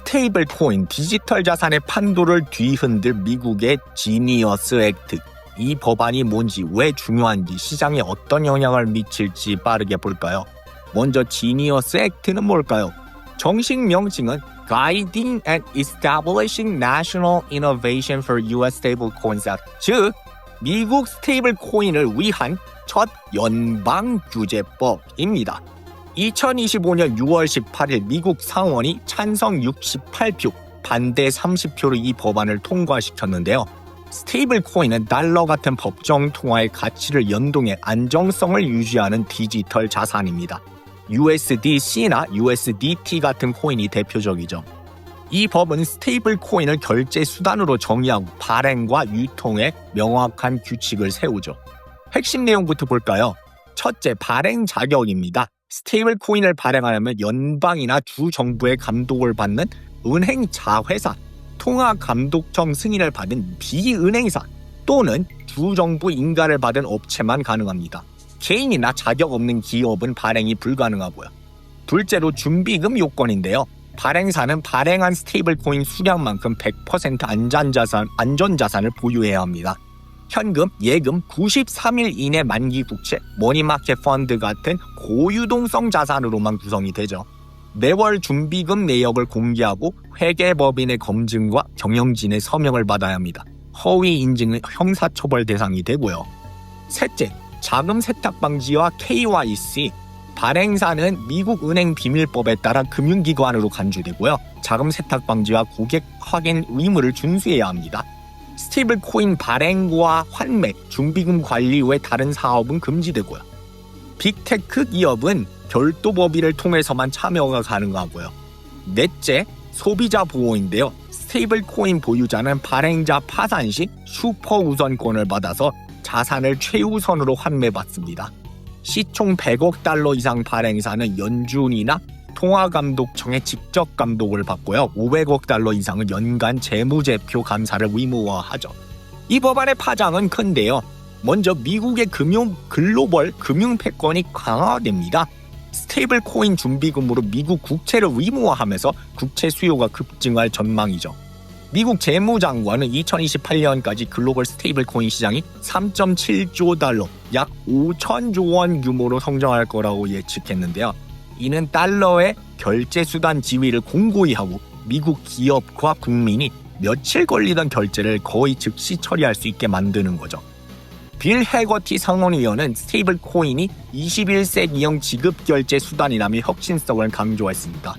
스테이블 코인 디지털 자산의 판도를 뒤흔들 미국의 지니어스 액트. 이 법안이 뭔지, 왜 중요한지, 시장에 어떤 영향을 미칠지 빠르게 볼까요? 먼저 지니어스 액트는 뭘까요? 정식 명칭은 Guiding and Establishing National Innovation for U.S. Stablecoins Act, 즉 미국 스테이블 코인을 위한 첫 연방 규제법입니다. 2025년 6월 18일 미국 상원이 찬성 68표, 반대 30표로 이 법안을 통과시켰는데요. 스테이블 코인은 달러 같은 법정 통화의 가치를 연동해 안정성을 유지하는 디지털 자산입니다. USDC나 USDT 같은 코인이 대표적이죠. 이 법은 스테이블 코인을 결제 수단으로 정의하고 발행과 유통에 명확한 규칙을 세우죠. 핵심 내용부터 볼까요? 첫째, 발행 자격입니다. 스테이블 코인을 발행하려면 연방이나 주 정부의 감독을 받는 은행 자회사, 통화감독청 승인을 받은 비은행사 또는 주 정부 인가를 받은 업체만 가능합니다. 개인이나 자격 없는 기업은 발행이 불가능하고요. 둘째로 준비금 요건인데요. 발행사는 발행한 스테이블 코인 수량만큼 100% 안전자산을 보유해야 합니다. 현금, 예금, 93일 이내 만기 국채, 머니마켓 펀드 같은 고유동성 자산으로만 구성이 되죠. 매월 준비금 내역을 공개하고 회계법인의 검증과 경영진의 서명을 받아야 합니다. 허위 인증은 형사처벌 대상이 되고요. 셋째, 자금 세탁 방지와 KYC. 발행사는 미국 은행 비밀법에 따라 금융기관으로 간주되고요. 자금 세탁 방지와 고객 확인 의무를 준수해야 합니다. 스테이블 코인 발행과 환매, 준비금 관리 외 다른 사업은 금지되고요. 빅테크 기업은 별도 법인을 통해서만 참여가 가능하고요. 넷째, 소비자 보호인데요. 스테이블 코인 보유자는 발행자 파산 시 슈퍼 우선권을 받아서 자산을 최우선으로 환매받습니다. 시총 100억 달러 이상 발행사는 연준이나 통화감독청의 직접 감독을 받고요. 500억 달러 이상은 연간 재무제표 감사를 의무화하죠. 이 법안의 파장은 큰데요. 먼저 미국의 글로벌 금융 패권이 강화됩니다. 스테이블 코인 준비금으로 미국 국채를 의무화하면서 국채 수요가 급증할 전망이죠. 미국 재무장관은 2028년까지 글로벌 스테이블 코인 시장이 3.7조 달러, 약 5천조 원 규모로 성장할 거라고 예측했는데요. 이는 달러의 결제 수단 지위를 공고히 하고 미국 기업과 국민이 며칠 걸리던 결제를 거의 즉시 처리할 수 있게 만드는 거죠. 빌 해거티 상원의원은 스테이블 코인이 21세기형 지급 결제 수단이라며 혁신성을 강조했습니다.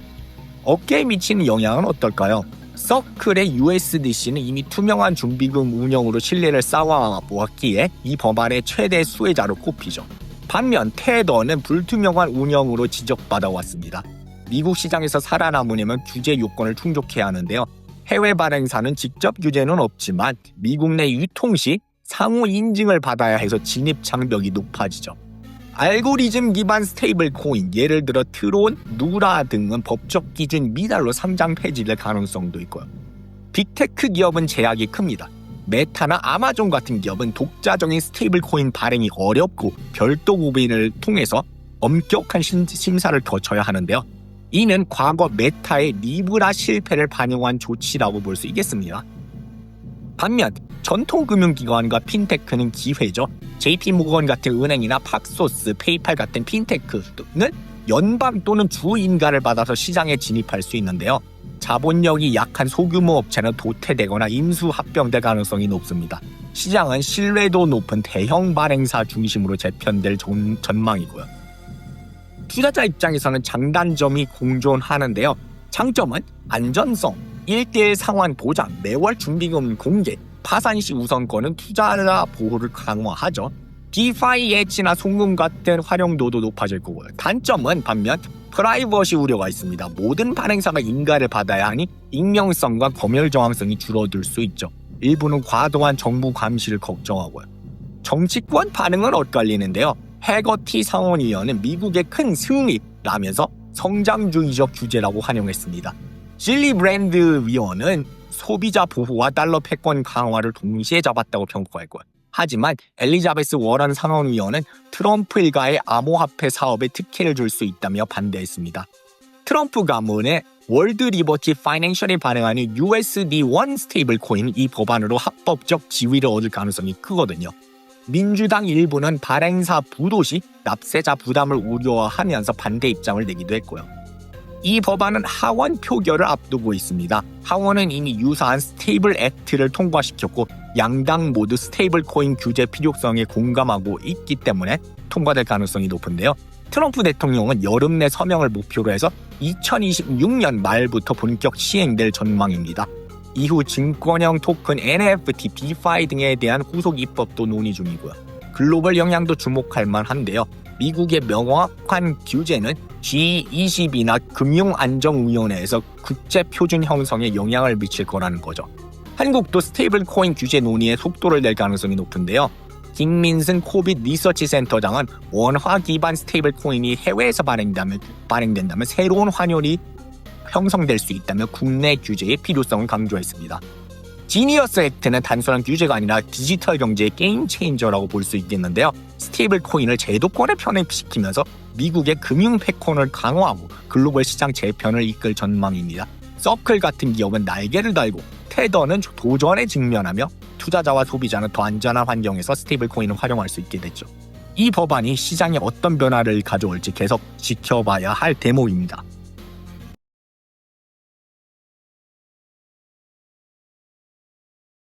업계에 미치는 영향은 어떨까요? 서클의 USDC는 이미 투명한 준비금 운영으로 신뢰를 쌓아보았기에 이 법안의 최대 수혜자로 꼽히죠. 반면 테더는 불투명한 운영으로 지적받아왔습니다. 미국 시장에서 살아남으려면 규제 요건을 충족해야 하는데요. 해외 발행사는 직접 규제는 없지만 미국 내 유통 시 상호 인증을 받아야 해서 진입 장벽이 높아지죠. 알고리즘 기반 스테이블 코인, 예를 들어 트론, 누라 등은 법적 기준 미달로 상장 폐지될 가능성도 있고요. 빅테크 기업은 제약이 큽니다. 메타나 아마존 같은 기업은 독자적인 스테이블 코인 발행이 어렵고 별도 법인을 통해서 엄격한 심사를 거쳐야 하는데요. 이는 과거 메타의 리브라 실패를 반영한 조치라고 볼 수 있겠습니다. 반면 전통 금융기관과 핀테크는 기회죠. JP모건 같은 은행이나 팍소스, 페이팔 같은 핀테크는 연방 또는 주 인가를 받아서 시장에 진입할 수 있는데요. 자본력이 약한 소규모 업체는 도태되거나 임수합병될 가능성이 높습니다. 시장은 신뢰도 높은 대형 발행사 중심으로 재편될 전망이고요. 투자자 입장에서는 장단점이 공존하는데요. 장점은 안전성, 1대1 상환 보장, 매월 준비금 공개, 파산 시 우선권은 투자자 보호를 강화하죠. 디파이 예치나 송금 같은 활용도도 높아질 거고요. 단점은 반면 프라이버시 우려가 있습니다. 모든 발행사가 인가를 받아야 하니 익명성과 검열 정황성이 줄어들 수 있죠. 일부는 과도한 정부 감시를 걱정하고요. 정치권 반응은 엇갈리는데요. 해거티 상원의원은 미국의 큰 승리라면서 성장주의적 규제라고 환영했습니다. 질리 브랜드 위원은 소비자 보호와 달러 패권 강화를 동시에 잡았다고 평가했고요. 하지만 엘리자베스 워런 상원의원은 트럼프 일가의 암호화폐 사업에 특혜를 줄 수 있다며 반대했습니다. 트럼프 가문의 월드 리버티 파이낸셜이 발행하는 USD1 스테이블 코인 이 법안으로 합법적 지위를 얻을 가능성이 크거든요. 민주당 일부는 발행사 부도시 납세자 부담을 우려하면서 반대 입장을 내기도 했고요. 이 법안은 하원 표결을 앞두고 있습니다. 하원은 이미 유사한 스테이블 액트를 통과시켰고 양당 모두 스테이블 코인 규제 필요성에 공감하고 있기 때문에 통과될 가능성이 높은데요. 트럼프 대통령은 여름 내 서명을 목표로 해서 2026년 말부터 본격 시행될 전망입니다. 이후 증권형 토큰 NFT, DeFi 등에 대한 후속 입법도 논의 중이고요. 글로벌 영향도 주목할 만한데요. 미국의 명확한 규제는 G20이나 금융안정위원회에서 국제 표준 형성에 영향을 미칠 거라는 거죠. 한국도 스테이블 코인 규제 논의에 속도를 낼 가능성이 높은데요. 김민승 코빗 리서치 센터장은 원화 기반 스테이블 코인이 해외에서 발행된다면 새로운 환율이 형성될 수 있다며 국내 규제의 필요성을 강조했습니다. 지니어스 액트는 단순한 규제가 아니라 디지털 경제의 게임 체인저라고 볼 수 있겠는데요. 스테이블 코인을 제도권에 편입시키면서 미국의 금융 패권을 강화하고 글로벌 시장 재편을 이끌 전망입니다. 서클 같은 기업은 날개를 달고 테더는 도전에 직면하며 투자자와 소비자는 더 안전한 환경에서 스테이블 코인을 활용할 수 있게 됐죠. 이 법안이 시장에 어떤 변화를 가져올지 계속 지켜봐야 할 대목입니다.